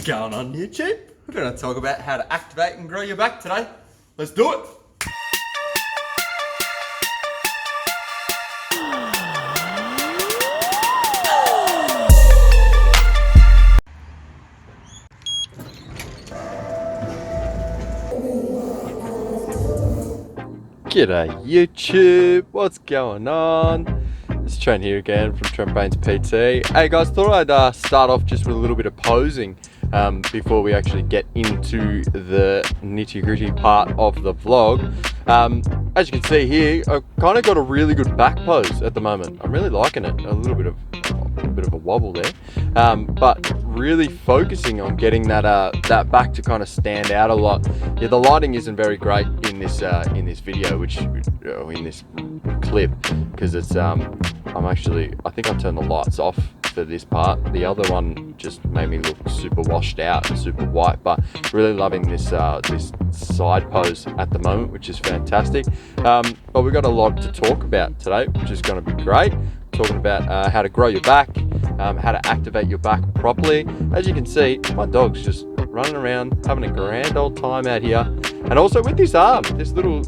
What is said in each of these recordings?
going on, YouTube? We're going to talk about how to activate and grow your back today. Let's do it. G'day YouTube, what's going on? It's Trent here again from Trent Baynes PT. Hey guys, thought I'd start off just with a little bit of posing before we actually get into the nitty-gritty part of the vlog. As you can see here, I've kind of got a really good back pose at the moment. I'm really liking it. A little bit of a wobble there, but really focusing on getting that back to kind of stand out a lot. Yeah, the lighting isn't very great in this video, in this clip, because it's I think I turned the lights off for this part. The other one just made me look super washed out and super white, but really loving this side pose at the moment, which is fantastic. But we've got a lot to talk about today, which is going to be great. Talking about how to grow your back, how to activate your back properly. As you can see, my dog's just running around having a grand old time out here, and also with this arm, this little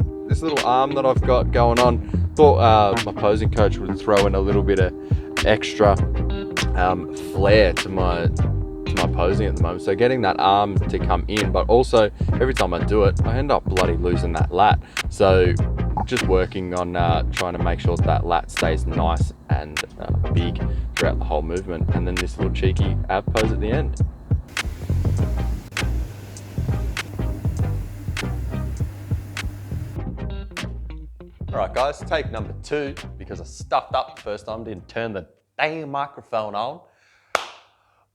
arm that I've got going on. Thought my posing coach would throw in a little bit of extra flair to my posing at the moment. So getting that arm to come in, but also every time I do it, I end up bloody losing that lat. So just working on trying to make sure that lat stays nice and big throughout the whole movement, and then this little cheeky ab pose at the end. Alright guys, take number 2, because I stuffed up the first time, didn't turn the damn microphone on.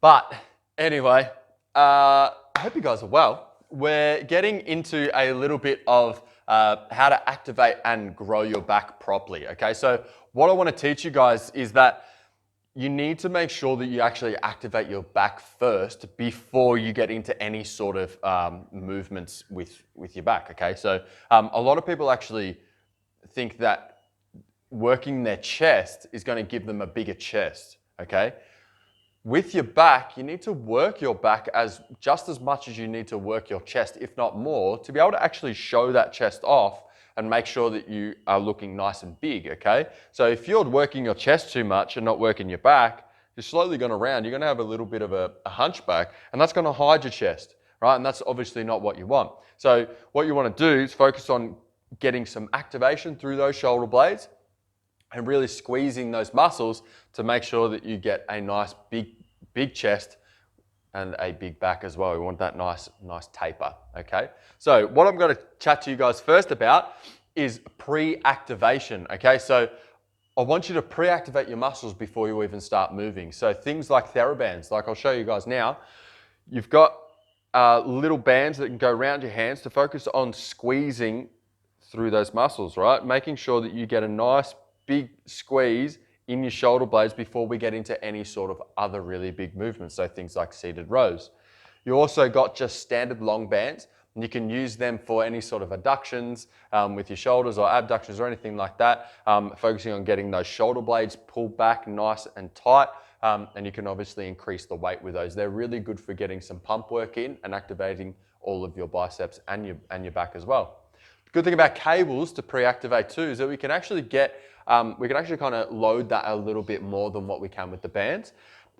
But anyway, I hope you guys are well. We're getting into a little bit of how to activate and grow your back properly, okay? So what I want to teach you guys is that you need to make sure that you actually activate your back first before you get into any sort of movements with your back, okay? So a lot of people actually think that working their chest is going to give them a bigger chest, okay? With your back, you need to work your back just as much as you need to work your chest, if not more, to be able to actually show that chest off and make sure that you are looking nice and big, okay? So if you're working your chest too much and not working your back, you're slowly going to round. You're going to have a little bit of a hunchback, and that's going to hide your chest, right? And that's obviously not what you want. So what you want to do is focus on getting some activation through those shoulder blades and really squeezing those muscles to make sure that you get a nice big chest and a big back as well. We want that nice taper, okay? So what I'm going to chat to you guys first about is pre-activation, okay? So I want you to pre-activate your muscles before you even start moving. So things like TheraBands, like I'll show you guys now. You've got little bands that can go around your hands to focus on squeezing through those muscles, right? Making sure that you get a nice big squeeze in your shoulder blades before we get into any sort of other really big movements. So things like seated rows. You also got just standard long bands, and you can use them for any sort of adductions with your shoulders or abductions or anything like that, focusing on getting those shoulder blades pulled back nice and tight. And you can obviously increase the weight with those. They're really good for getting some pump work in and activating all of your biceps and your back as well. Good thing about cables to pre-activate too is that we can actually kind of load that a little bit more than what we can with the bands.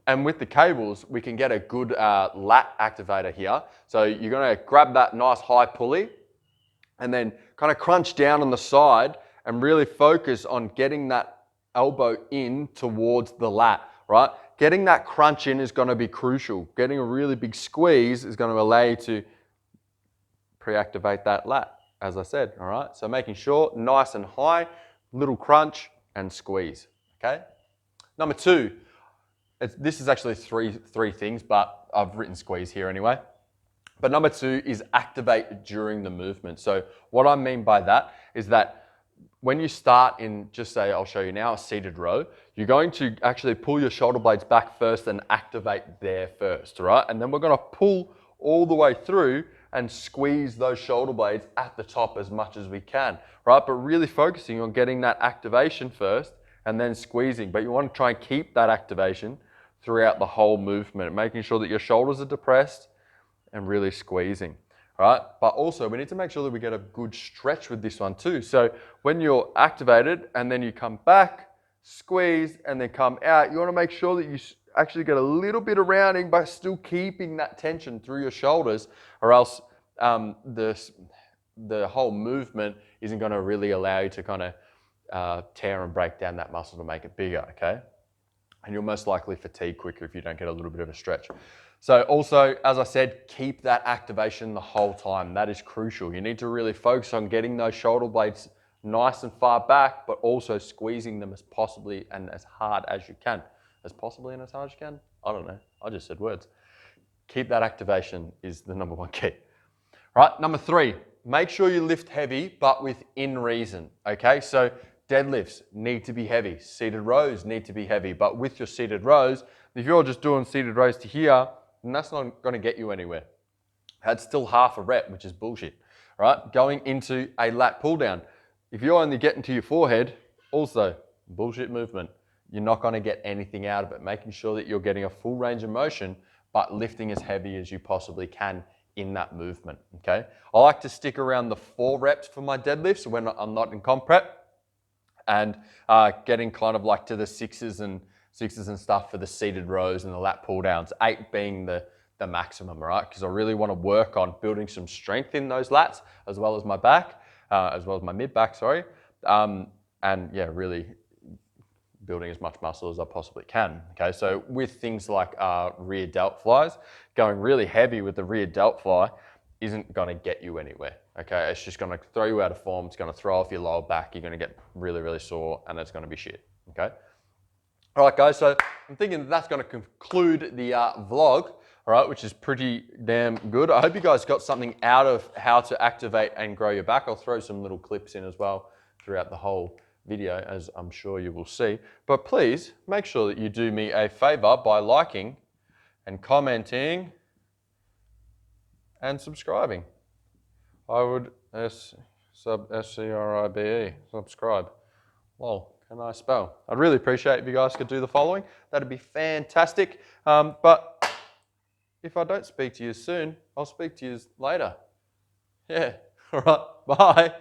And with the cables, we can get a good lat activator here. So you're going to grab that nice high pulley and then kind of crunch down on the side and really focus on getting that elbow in towards the lat, right? Getting that crunch in is going to be crucial. Getting a really big squeeze is going to allow you to pre-activate that lat, as I said, all right? So making sure, nice and high, little crunch and squeeze, okay? Number 2, this is actually three things, but I've written squeeze here anyway. But number 2 is activate during the movement. So what I mean by that is that when you start in, just say, I'll show you now, a seated row, you're going to actually pull your shoulder blades back first and activate there first, right? And then we're gonna pull all the way through and squeeze those shoulder blades at the top as much as we can, right? But really focusing on getting that activation first and then squeezing. But you want to try and keep that activation throughout the whole movement, making sure that your shoulders are depressed and really squeezing. All right, but also we need to make sure that we get a good stretch with this one too. So when you're activated and then you come back, squeeze, and then come out, you want to make sure that you actually get a little bit of rounding, but still keeping that tension through your shoulders, or else the whole movement isn't going to really allow you to kind of tear and break down that muscle to make it bigger, okay? And you'll most likely fatigue quicker if you don't get a little bit of a stretch. So also, as I said, keep that activation the whole time. That is crucial. You need to really focus on getting those shoulder blades nice and far back, but also squeezing them as possibly and as hard as you can. As possibly and as hard as you can? I don't know. I just said words. Keep that activation is the number one key. All right, number 3, make sure you lift heavy, but within reason, okay? So deadlifts need to be heavy. Seated rows need to be heavy, but with your seated rows, if you're just doing seated rows to here, then that's not gonna get you anywhere. That's still half a rep, which is bullshit, right? Going into a lat pull down, if you're only getting to your forehead, also bullshit movement. You're not gonna get anything out of it. Making sure that you're getting a full range of motion, but lifting as heavy as you possibly can in that movement, okay? I like to stick around the 4 reps for my deadlifts when I'm not in comp prep, and getting kind of like to the sixes and stuff for the seated rows and the lat pull downs, 8 being the maximum, right? Because I really want to work on building some strength in those lats, as well as my back, as well as my mid back, sorry. And yeah, really building as much muscle as I possibly can, okay? So with things like rear delt flies, going really heavy with the rear delt fly isn't gonna get you anywhere, okay? It's just gonna throw you out of form, it's gonna throw off your lower back, you're gonna get really, really sore, and it's gonna be shit, okay? All right, guys, so I'm thinking that's gonna conclude the vlog, all right, which is pretty damn good. I hope you guys got something out of how to activate and grow your back. I'll throw some little clips in as well throughout the whole video, as I'm sure you will see. But please make sure that you do me a favor by liking and commenting and subscribing. I would S-C-R-I-B-E, subscribe. Lol, can I spell? I'd really appreciate if you guys could do the following. That'd be fantastic. But if I don't speak to you soon, I'll speak to you later. Yeah, all right, bye.